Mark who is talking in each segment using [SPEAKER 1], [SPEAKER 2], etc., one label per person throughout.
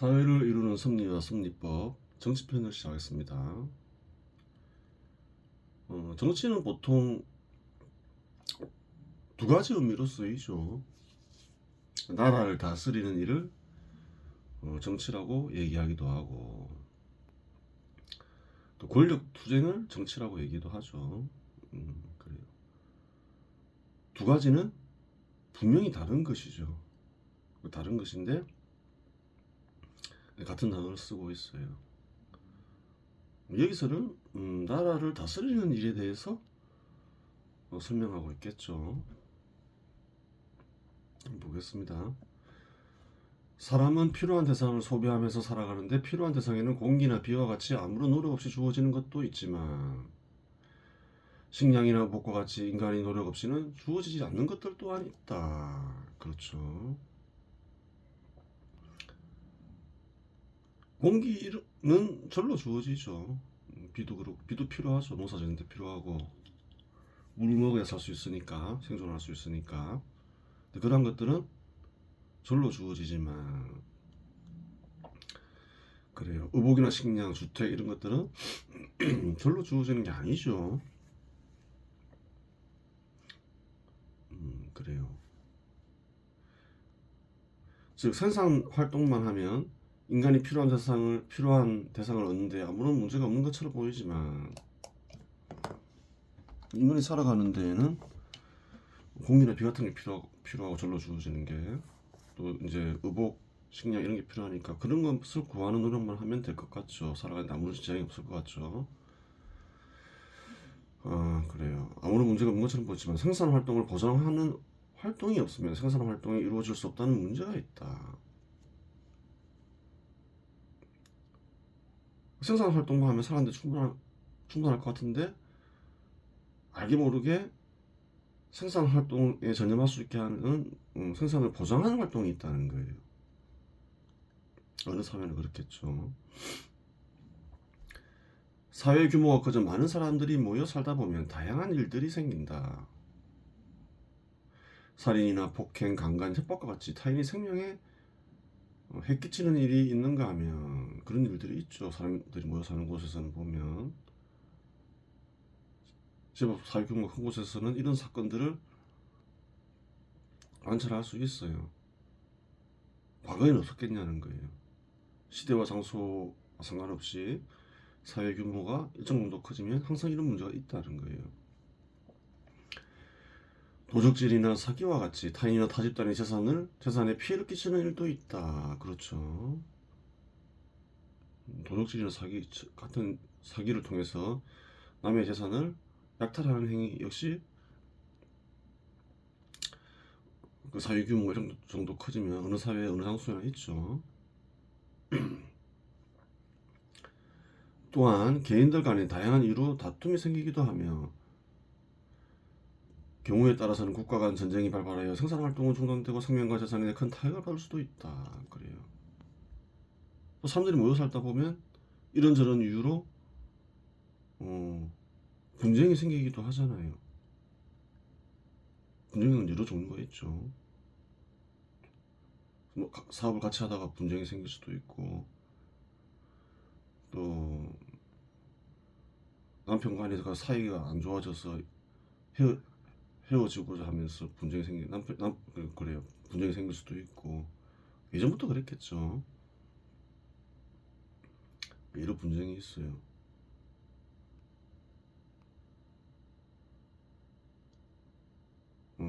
[SPEAKER 1] 사회를 이루는 섭리와 섭리법 정치편을 시작하겠습니다. 정치는 보통 두 가지 의미로 쓰이죠. 나라를 다스리는 일을 정치라고 얘기하기도 하고, 또 권력 투쟁을 정치라고 얘기도 하죠. 그래요. 두 가지는 분명히 다른 것이죠. 다른 것인데 같은 단어를 쓰고 있어요. 여기서는 나라를 다스리는 일에 대해서 설명하고 있겠죠. 보겠습니다. 사람은 필요한 대상을 소비하면서 살아가는데 필요한 대상에는 공기나 비와 같이 아무런 노력 없이 주어지는 것도 있지만 식량이나 목과 같이 인간이 노력 없이는 주어지지 않는 것들 또한 있다. 그렇죠. 공기는 절로 주어지죠. 비도 그렇고, 비도 필요하죠. 농사 짓는데 필요하고, 물을 먹어야 살 수 있으니까, 생존할 수 있으니까. 그런 것들은 절로 주어지지만, 그래요. 의복이나 식량, 주택 이런 것들은 절로 주어지는 게 아니죠. 그래요. 즉 생산 활동만 하면 인간이 필요한 대상을 얻는데 아무런 문제가 없는 것처럼 보이지만, 인간이 살아가는 데에는 공기나 비 같은 게 필요하고 절로 주어지는 게, 또 이제 의복, 식량 이런 게 필요하니까 그런 것을 구하는 노력만 하면 될 것 같죠. 살아가는데 아무런 지장이 없을 것 같죠. 그래요. 아무런 문제가 없는 것처럼 보이지만 생산 활동을 보장하는 활동이 없으면 생산 활동이 이루어질 수 없다는 문제가 있다. 생산 활동만 하면 사람들 충분할 것 같은데, 알게 모르게 생산 활동에 전념할 수 있게 하는 생산을 보장하는 활동이 있다는 거예요. 어느 사회는 그렇겠죠. 사회 규모가 커져 많은 사람들이 모여 살다 보면 다양한 일들이 생긴다. 살인이나 폭행, 강간, 협박과 같이 타인의 생명에 해 끼치는 일이 있는가 하면 그런 일들이 있죠. 사람들이 모여 사는 곳에서는 보면, 제법 사회 규모가 큰 곳에서는 이런 사건들을 관찰할 수 있어요. 과거에는 없었겠냐는 거예요. 시대와 장소와 상관없이 사회 규모가 일정 정도 커지면 항상 이런 문제가 있다는 거예요. 도적질이나 사기와 같이 타인이나 타 집단의 재산에 피해를 끼치는 일도 있다. 그렇죠. 도적질이나 같은 사기를 통해서 남의 재산을 약탈하는 행위 역시 그 사회 규모가 정도 커지면 어느 사회에 어느 장소에나 있죠. 또한 개인들 간에 다양한 이유로 다툼이 생기기도 하며, 경우에 따라서는 국가 간 전쟁이 발발하여 생산 활동은 중단되고 생명과 재산에 큰 타격을 받을 수도 있다. 그래요. 또 사람들이 모여 살다 보면 이런저런 이유로 분쟁이 생기기도 하잖아요. 분쟁은 여러 종류가 있죠. 뭐 사업을 같이 하다가 분쟁이 생길 수도 있고, 또 남편과 아내가 사이가 안 좋아져서 헤어지고자 하면서 그래요. 분쟁이 생길 수도 있고, 예전부터 그랬겠죠. 여러 분쟁이 있어요.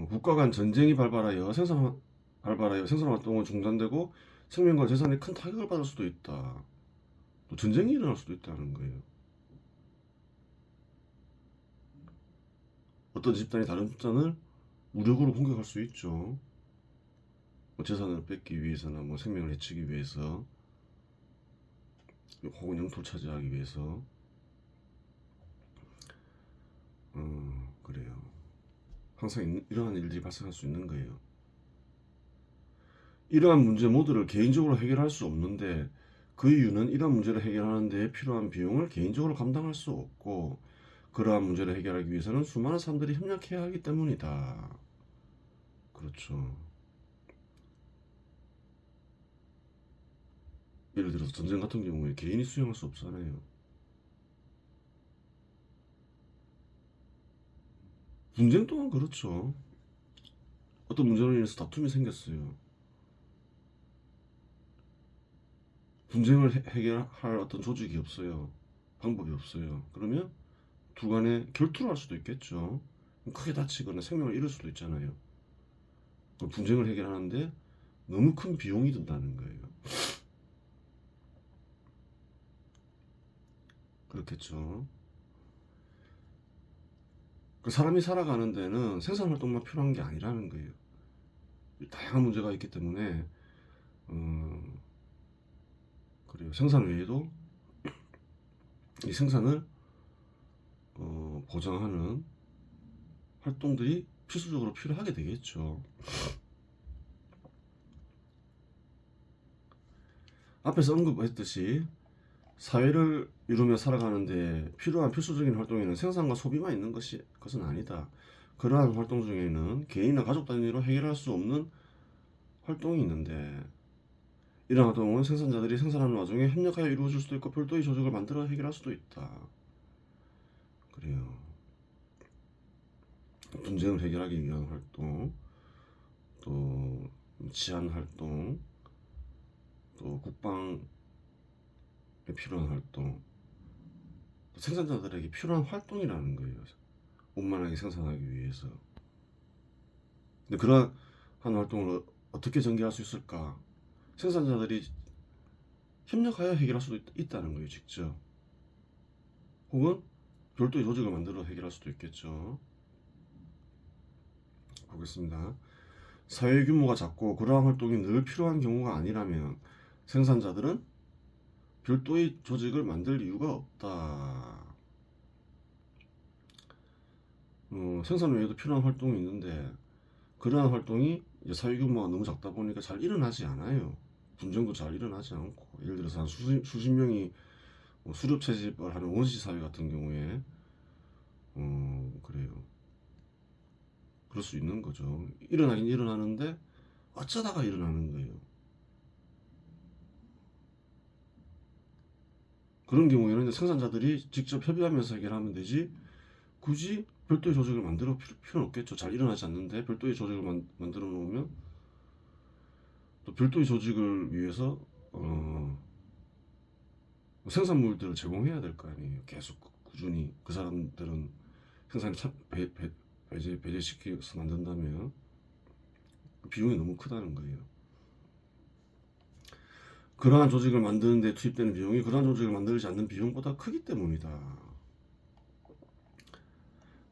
[SPEAKER 1] 국가 간 전쟁이 발발하여 생산 활동은 중단되고 생명과 재산에 큰 타격을 받을 수도 있다. 또 전쟁이 일어날 수도 있다는 거예요. 어떤 집단이 다른 집단을 무력으로 공격할 수 있죠. 뭐 재산을 뺏기 위해서나 뭐 생명을 해치기 위해서, 혹은 영토를 차지하기 위해서. 그래요. 항상 이러한 일들이 발생할 수 있는 거예요. 이러한 문제 모두를 개인적으로 해결할 수 없는데, 그 이유는 이러한 문제를 해결하는 데 필요한 비용을 개인적으로 감당할 수 없고, 그러한 문제를 해결하기 위해서는 수많은 사람들이 협력해야 하기 때문이다. 그렇죠. 예를 들어서 전쟁 같은 경우에 개인이 수행할 수 없잖아요. 분쟁 또한 그렇죠. 어떤 문제로 인해서 다툼이 생겼어요. 분쟁을 해결할 어떤 조직이 없어요. 방법이 없어요. 그러면 두 간에 결투를 할 수도 있겠죠. 크게 다치거나 생명을 잃을 수도 있잖아요. 분쟁을 해결하는데 너무 큰 비용이 든다는 거예요. 그렇겠죠. 그 사람이 살아가는 데는 생산 활동만 필요한 게 아니라는 거예요. 다양한 문제가 있기 때문에 그래요. 생산 외에도 이 생산을 보장하는 활동들이 필수적으로 필요하게 되겠죠. 앞에서 언급했듯이 사회를 이루며 살아가는데 필요한 필수적인 활동에는 생산과 소비만 있는 것은 아니다. 그러한 활동 중에는 개인이나 가족 단위로 해결할 수 없는 활동이 있는데 이러한 활동은 생산자들이 생산하는 와중에 협력하여 이루어질 수도 있고 별도의 조직을 만들어 해결할 수도 있다. 그래요. 분쟁을 해결하기 위한 활동, 또 치안 활동, 또 국방에 필요한 활동, 생산자들에게 필요한 활동이라는 거예요. 원만하게 생산하기 위해서. 근데 그러한 활동을 어떻게 전개할 수 있을까? 생산자들이 협력하여 해결할 수도 있다는 거예요, 직접. 혹은 별도의 조직을 만들어 해결할 수도 있겠죠. 보겠습니다. 사회 규모가 작고 그러한 활동이 늘 필요한 경우가 아니라면 생산자들은 별도의 조직을 만들 이유가 없다. 생산 외에도 필요한 활동이 있는데 그러한 활동이 사회 규모가 너무 작다 보니까 잘 일어나지 않아요. 분쟁도 잘 일어나지 않고 예를 들어서 한 수십 명이 수렵 채집을 하는 원시 사회 같은 경우에 그래요. 그럴 수 있는 거죠. 일어나긴 일어나는데 어쩌다가 일어나는 거예요. 그런 경우에는 생산자들이 직접 협의하면서 해결하면 되지 굳이 별도의 조직을 만들어 필요는 없겠죠. 잘 일어나지 않는데 별도의 조직을 만들어 놓으면 또 별도의 조직을 위해서 생산물들을 제공해야 될 거 아니에요. 계속 꾸준히 그 사람들은 생산을 배제시켜서 만든다면 비용이 너무 크다는 거예요. 그러한 조직을 만드는 데 투입되는 비용이 그러한 조직을 만들지 않는 비용보다 크기 때문이다.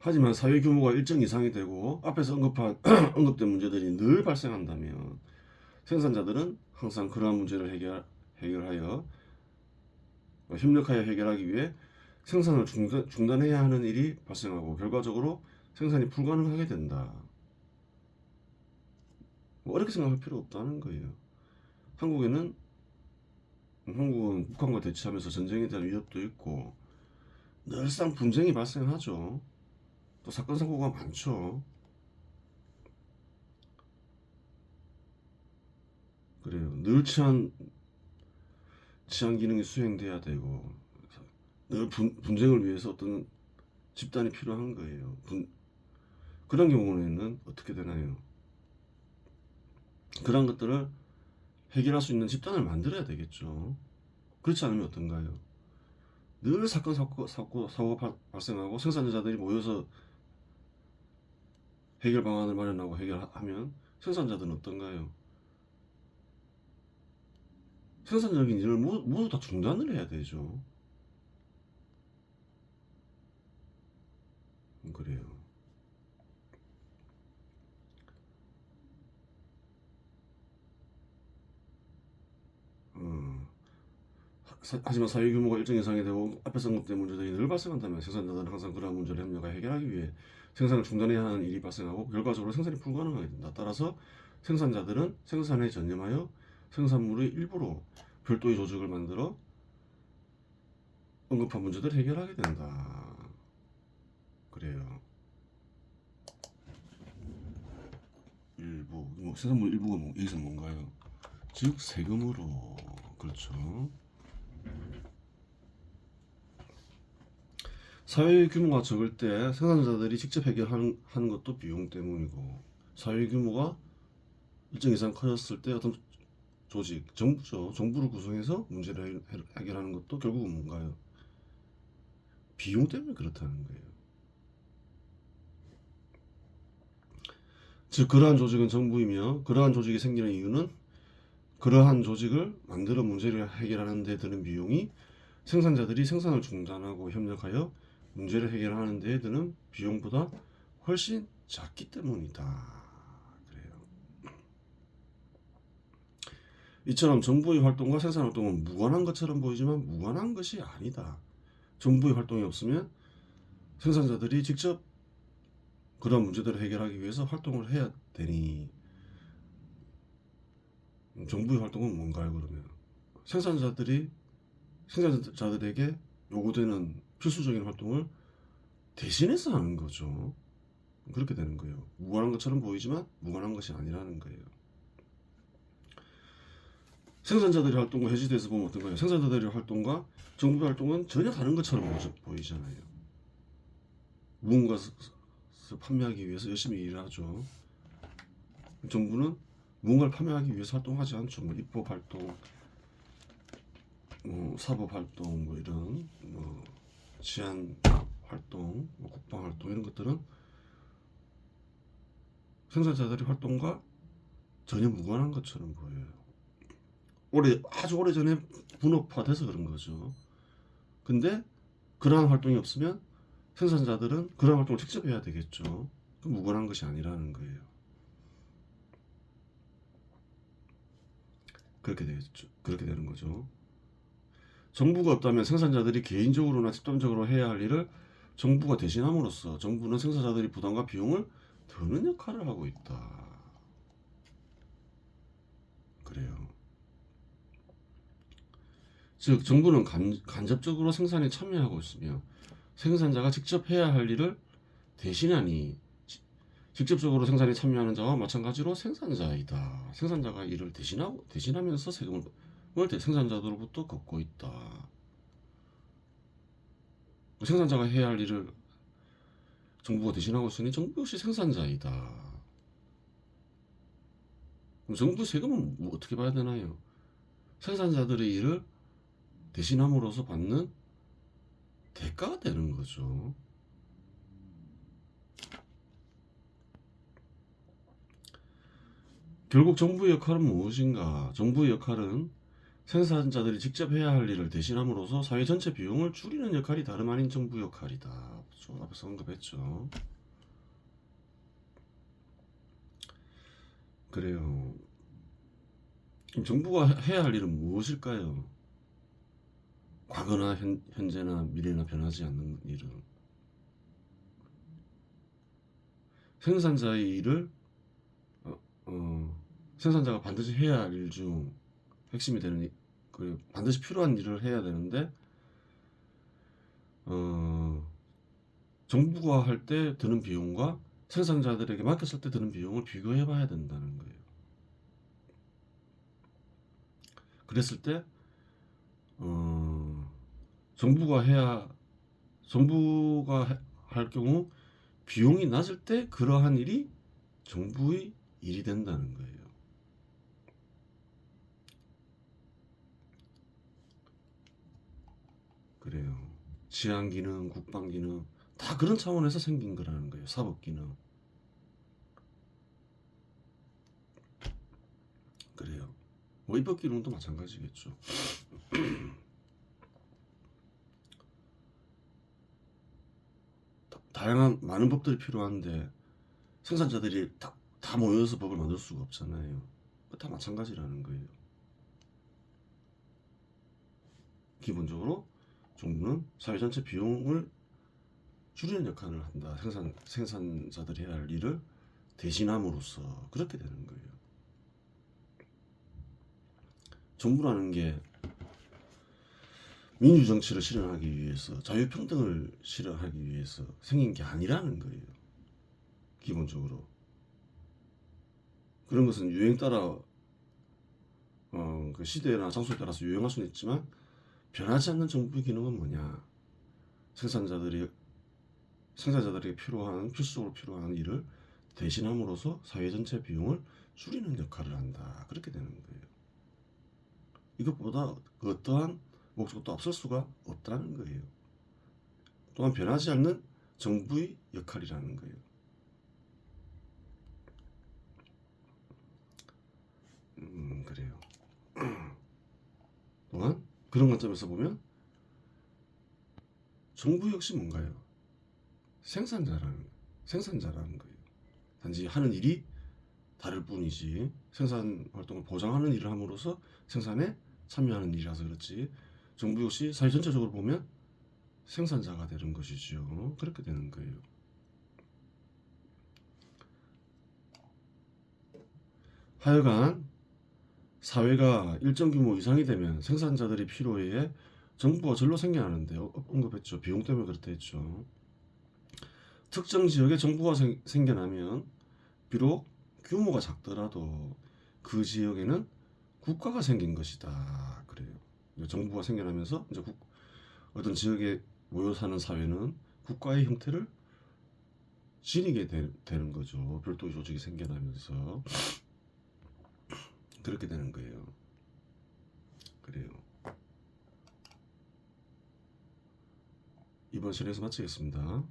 [SPEAKER 1] 하지만 사회 규모가 일정 이상이 되고 앞에서 언급된 문제들이 늘 발생한다면 생산자들은 항상 그러한 문제를 해결하여 협력하여 해결하기 위해 생산을 중단해야 하는 일이 발생하고 결과적으로 생산이 불가능하게 된다. 뭐 어렵게 생각할 필요 없다는 거예요. 한국은 북한과 대치하면서 전쟁에 대한 위협도 있고 늘상 분쟁이 발생하죠. 또 사건 사고가 많죠. 그래요. 늘 치안 기능이 수행돼야 되고 늘 분쟁을 위해서 어떤 집단이 필요한 거예요. 그런 경우에는 어떻게 되나요? 그런 것들을 해결할 수 있는 집단을 만들어야 되겠죠. 그렇지 않으면 어떤가요? 늘 사건 사고가 발생하고 생산자들이 모여서 해결 방안을 마련하고 해결하면 생산자들은 어떤가요? 생산적인 일을 모두 다 중단을 해야 되죠. 그래요. 하지만 사회 규모가 일정 이상이 되고 앞에서 언급된 문제들이 늘 발생한다면 생산자들은 항상 그러한 문제를 협력하여 해결하기 위해 생산을 중단해야 하는 일이 발생하고 결과적으로 생산이 불가능하게 된다. 따라서 생산자들은 생산에 전념하여 생산물의 일부로 별도의 조직을 만들어 언급한 문제들을 해결하게 된다. 그래요. 일부, 생산물 일부가 여기서 뭔가요? 즉 세금으로. 그렇죠. 사회 규모가 적을 때 생산자들이 직접 해결하는 것도 비용 때문이고, 사회 규모가 일정 이상 커졌을 때 어떤 조직, 정부죠. 정부를 구성해서 문제를 해결하는 것도 결국은 뭔가요? 비용 때문에 그렇다는 거예요. 즉 그러한 조직은 정부이며, 그러한 조직이 생기는 이유는 그러한 조직을 만들어 문제를 해결하는 데 드는 비용이 생산자들이 생산을 중단하고 협력하여 문제를 해결하는 데 드는 비용보다 훨씬 작기 때문이다. 그래요. 이처럼 정부의 활동과 생산 활동은 무관한 것처럼 보이지만 무관한 것이 아니다. 정부의 활동이 없으면 생산자들이 직접 그런 문제들을 해결하기 위해서 활동을 해야 되니, 정부의 활동은 뭔가요? 그러면 생산자들에게 요구되는 필수적인 활동을 대신해서 하는 거죠. 그렇게 되는 거예요. 무관한 것처럼 보이지만 무관한 것이 아니라는 거예요. 생산자들의 활동과 해지돼서 보면 어떤가요? 생산자들의 활동과 정부의 활동은 전혀 다른 것처럼 보이잖아요. 무언가를 판매하기 위해서 열심히 일을 하죠. 정부는 무언가를 판매하기 위해서 활동하지 않죠. 뭐 입법 활동, 사법 활동, 뭐 이런 치안 활동, 국방 활동 이런 것들은 생산자들의 활동과 전혀 무관한 것처럼 보여요. 아주 오래 전에 분업화돼서 그런 거죠. 근데 그러한 활동이 없으면 생산자들은 그러한 활동을 직접 해야 되겠죠. 그럼 무관한 것이 아니라는 거예요. 그렇게 되겠죠. 그렇게 되는 거죠. 정부가 없다면 생산자들이 개인적으로나 집단적으로 해야 할 일을 정부가 대신함으로써 정부는 생산자들이 부담과 비용을 드는 역할을 하고 있다. 그래요. 즉 정부는 간접적으로 생산에 참여하고 있으며 생산자가 직접 해야 할 일을 대신하니 직접적으로 생산에 참여하는 자와 마찬가지로 생산자이다. 생산자가 일을 대신하면서 세금을 생산자들로부터 걷고 있다. 생산자가 해야 할 일을 정부가 대신하고 있으니 정부 역시 생산자이다. 그럼 정부 세금은 어떻게 봐야 되나요? 생산자들의 일을 대신함으로써 받는 대가가 되는 거죠. 결국 정부의 역할은 무엇인가? 정부의 역할은 생산자들이 직접 해야 할 일을 대신함으로써 사회 전체 비용을 줄이는 역할이 다름 아닌 정부 역할이다. 앞에서 언급했죠. 그래요. 그럼 정부가 해야 할 일은 무엇일까요? 과거나 현재나 미래나 변하지 않는 일은 생산자의 일을 생산자가 반드시 해야 할 일 중 핵심이 되는 반드시 필요한 일을 해야 되는데 정부가 할 때 드는 비용과 생산자들에게 맡겼을 때 드는 비용을 비교해 봐야 된다는 거예요. 그랬을 때 정부가 할 경우 비용이 낮을 때 그러한 일이 정부의 일이 된다는 거예요. 그래요. 치안 기능, 국방 기능 다 그런 차원에서 생긴 거라는 거예요. 사법 기능. 그래요. 뭐 입법 기능도 마찬가지겠죠. 다양한 많은 법들이 필요한데 생산자들이 다 모여서 법을 만들 수가 없잖아요. 다 마찬가지라는 거예요. 기본적으로 정부는 사회 전체 비용을 줄이는 역할을 한다. 생산자들이 해야 할 일을 대신함으로써 그렇게 되는 거예요. 정부라는 게 민주정치를 실현하기 위해서, 자유평등을 실현하기 위해서 생긴 게 아니라는 거예요. 기본적으로. 그런 것은 유행 따라 물론 그 시대나 장소에 따라서 유행할 수는 있지만 변하지 않는 정부의 기능은 뭐냐? 생산자들에게 필수적으로 필요한 일을 대신함으로써 사회 전체 비용을 줄이는 역할을 한다. 그렇게 되는 거예요. 이것보다 그 어떠한 목적도 앞설 수가 없다는 거예요. 또한 변하지 않는 정부의 역할이라는 거예요. 그래요. 또한 그런 관점에서 보면 정부 역시 뭔가요? 생산자라는 거예요. 단지 하는 일이 다를 뿐이지 생산 활동을 보장하는 일을 함으로써 생산에 참여하는 일이라서 그렇지 정부 역시 사회 전체적으로 보면 생산자가 되는 것이죠. 그렇게 되는 거예요. 하여간 사회가 일정 규모 이상이 되면 생산자들이 필요에 의해 정부가 절로 생겨나는데 언급했죠. 비용 때문에 그렇다 했죠. 특정 지역에 정부가 생겨나면 비록 규모가 작더라도 그 지역에는 국가가 생긴 것이다. 그래요. 정부가 생겨나면서 이제 어떤 지역에 모여 사는 사회는 국가의 형태를 지니게 되는 거죠. 별도의 조직이 생겨나면서 그렇게 되는 거예요. 그래요. 이번 시간에서 마치겠습니다.